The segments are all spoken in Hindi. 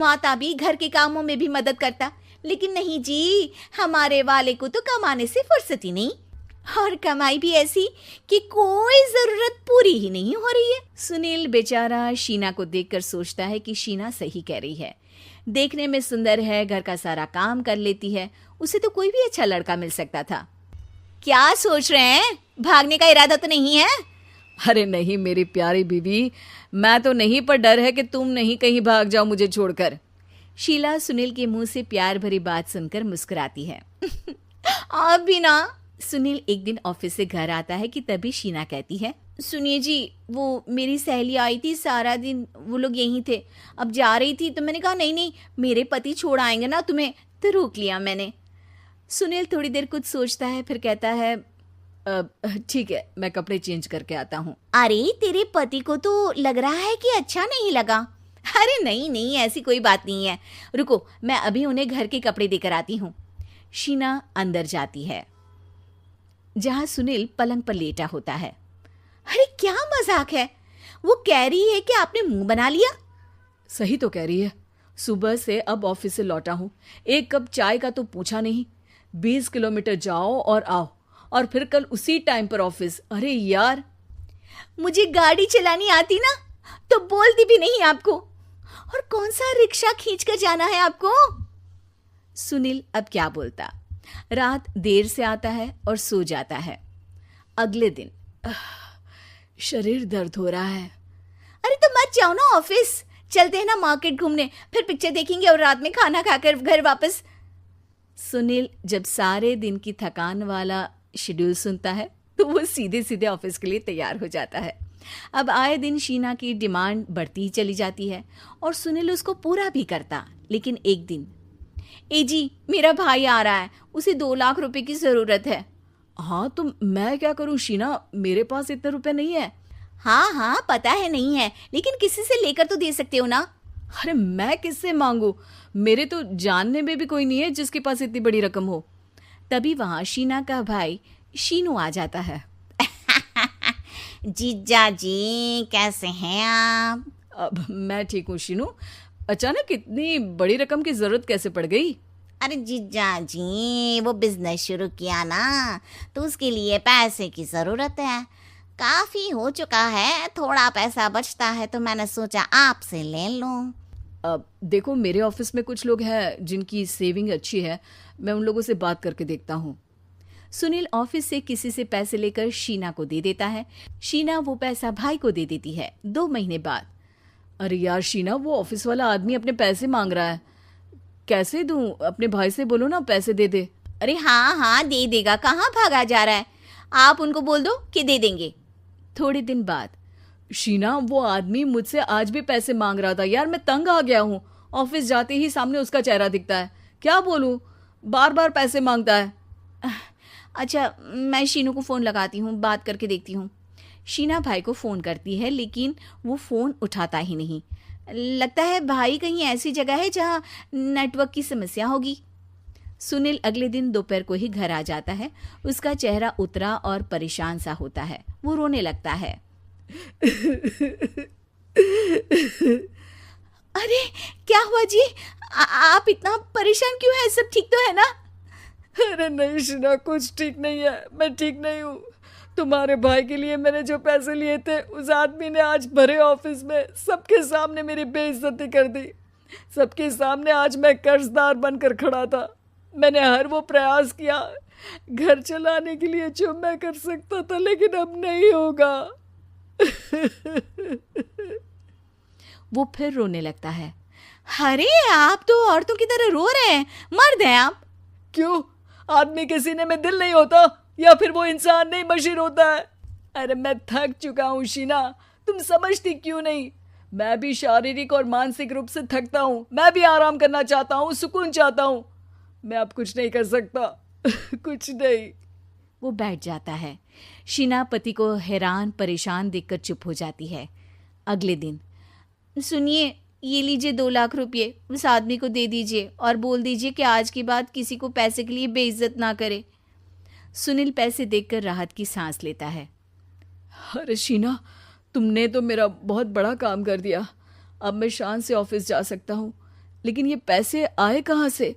माता भी घर के कामों में भी मदद करता, लेकिन नहीं जी, हमारे वाले को तो कमाने से फुर्सत ही नहीं, और कमाई भी ऐसी कि कोई जरूरत पूरी ही नहीं हो रही है। सुनील बेचारा शीना को देखकर सोचता है कि शीना सही कह रही है। देखने में सुंदर है, घर का सारा काम कर लेती है, उसे तो कोई भी अच्छा लड़का मिल सकता था। क्या सोच रहे हैं? भागने का इरादा तो नहीं है? अरे नहीं मेरी प्यारी बीवी, मैं तो नहीं, पर डर है कि तुम नहीं कहीं भाग जाओ मुझे छोड़कर। शीला सुनील के मुंह से प्यार भरी बात सुनकर मुस्कुराती है। आप भी ना। सुनील एक दिन ऑफिस से घर आता है कि तभी शीना कहती है, सुनिए जी, वो मेरी सहेली आई थी, सारा दिन वो लोग यहीं थे, अब जा रही थी तो मैंने कहा नहीं नहीं, मेरे पति छोड़ आएंगे ना तुम्हें, तो रोक लिया मैंने। सुनील थोड़ी देर कुछ सोचता है, फिर कहता है, ठीक है, मैं कपड़े चेंज करके आता हूँ। अरे तेरे पति को तो लग रहा है कि अच्छा नहीं लगा। अरे नहीं नहीं, ऐसी कोई बात नहीं है, रुको मैं अभी उन्हें घर के कपड़े देकर आती हूँ। शीना अंदर जाती है जहां सुनील पलंग पर लेटा होता है। अरे क्या मजाक है, वो कह रही है कि आपने मुंह बना लिया। सही तो कह रही है, सुबह से अब ऑफिस से लौटा हूँ, एक कप चाय का तो पूछा नहीं, 20 किलोमीटर जाओ और आओ, और फिर कल उसी टाइम पर ऑफिस। अरे यार, मुझे गाड़ी चलानी आती ना तो बोलती भी नहीं आपको, और कौन सा रिक्शा खींच कर जाना है आपको। सुनील अब क्या बोलता। रात देर से आता है और सो जाता है। अगले दिन शरीर दर्द हो रहा है। अरे तो मत जाओ ना ऑफिस, चलते हैं ना मार्केट घूमने, फिर पिक्चर देखेंगे और रात में खाना खाकर घर वापस। सुनील जब सारे दिन की थकान वाला शेड्यूल सुनता है तो वो सीधे सीधे ऑफिस के लिए तैयार हो जाता है। अब आए दिन शीना की डिमांड बढ़ती ही चली जाती है और सुनील उसको पूरा भी करता। लेकिन एक दिन, ए जी मेरा भाई आ रहा है, उसे 2 लाख रुपए की जरूरत है। हाँ तो मैं क्या करूं शीना, मेरे पास इतने रुपए नहीं है। हाँ हाँ पता है नहीं है, लेकिन किसी से लेकर तो दे सकते हो ना। अरे मैं किससे मांगू, मेरे तो जानने में भी कोई नहीं है जिसके पास इतनी बड़ी रकम हो। तभी वहां शीना का भाई शीनू आ जाता है। जीजा जी कैसे हैं आप? अब मैं ठीक हूँ शीनू, अचानक इतनी बड़ी रकम की जरूरत कैसे पड़ गई? अरे जीजा जी, वो बिजनेस शुरू किया ना, तो उसके लिए पैसे की जरूरत है, काफी हो चुका है, थोड़ा पैसा बचता है तो मैंने सोचा आपसे ले लूं। अब देखो मेरे ऑफिस में कुछ लोग हैं जिनकी सेविंग अच्छी है, मैं उन लोगों से बात करके देखता हूँ। सुनील ऑफिस से किसी से पैसे लेकर शीना को दे देता है। शीना वो पैसा भाई को दे देती है। 2 महीने बाद, अरे यार शीना, वो ऑफिस वाला आदमी अपने पैसे मांग रहा है, कैसे दूं? अपने भाई से बोलो ना पैसे दे दे। अरे हाँ हाँ दे देगा, कहाँ भागा जा रहा है, आप उनको बोल दो कि दे देंगे। थोड़े दिन बाद, शीना वो आदमी मुझसे आज भी पैसे मांग रहा था यार, मैं तंग आ गया हूँ, ऑफिस जाते ही सामने उसका चेहरा दिखता है, क्या बोलूं, बार बार पैसे मांगता है। अच्छा मैं शीनू को फ़ोन लगाती हूँ, बात करके देखती हूँ। शीना भाई को फ़ोन करती है लेकिन वो फ़ोन उठाता ही नहीं। लगता है भाई कहीं ऐसी जगह है जहाँ नेटवर्क की समस्या होगी। सुनील अगले दिन दोपहर को ही घर आ जाता है। उसका चेहरा उतरा और परेशान सा होता है। वो रोने लगता है। अरे क्या हुआ जी, आप इतना परेशान क्यों हैं? सब ठीक तो है ना? अरे नहीं शीना, कुछ ठीक नहीं है, मैं ठीक नहीं हूँ। तुम्हारे भाई के लिए मैंने जो पैसे लिए थे, उस आदमी ने आज भरे ऑफिस में सबके सामने मेरी बेइज्जती कर दी। सबके सामने आज मैं कर्जदार बनकर खड़ा था। मैंने हर वो प्रयास किया घर चलाने के लिए जो मैं कर सकता था, लेकिन अब नहीं होगा। वो फिर रोने लगता है। अरे आप तो औरतों की तरह रो रहे हैं, मर्द हैं आप। क्यों, आदमी के सीने में दिल नहीं होता, या फिर वो इंसान नहीं मशीन होता है? अरे मैं थक चुका हूँ शीना, तुम समझती क्यों नहीं? मैं भी शारीरिक और मानसिक रूप से थकता हूँ, मैं भी आराम करना चाहता हूँ, सुकून चाहता हूँ। मैं अब कुछ नहीं कर सकता। कुछ नहीं। वो बैठ जाता है। शीना पति को हैरान परेशान देखकर चुप हो जाती है। अगले दिन, सुनिए ये लीजिए 2 लाख रुपये, उस आदमी को दे दीजिए और बोल दीजिए कि आज के बाद किसी को पैसे के लिए बेइज्जत ना करे। सुनील पैसे देखकर राहत की सांस लेता है। अरे शीना, तुमने तो मेरा बहुत बड़ा काम कर दिया, अब मैं शान से ऑफिस जा सकता हूँ। लेकिन ये पैसे आए कहाँ से?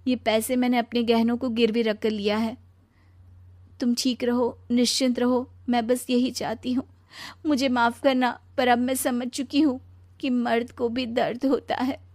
ये पैसे मैंने अपने गहनों को गिरवी रख कर लिया है। तुम ठीक रहो, निश्चिंत रहो, मैं बस यही चाहती हूँ। मुझे माफ़ करना, पर अब मैं समझ चुकी हूँ कि मर्द को भी दर्द होता है।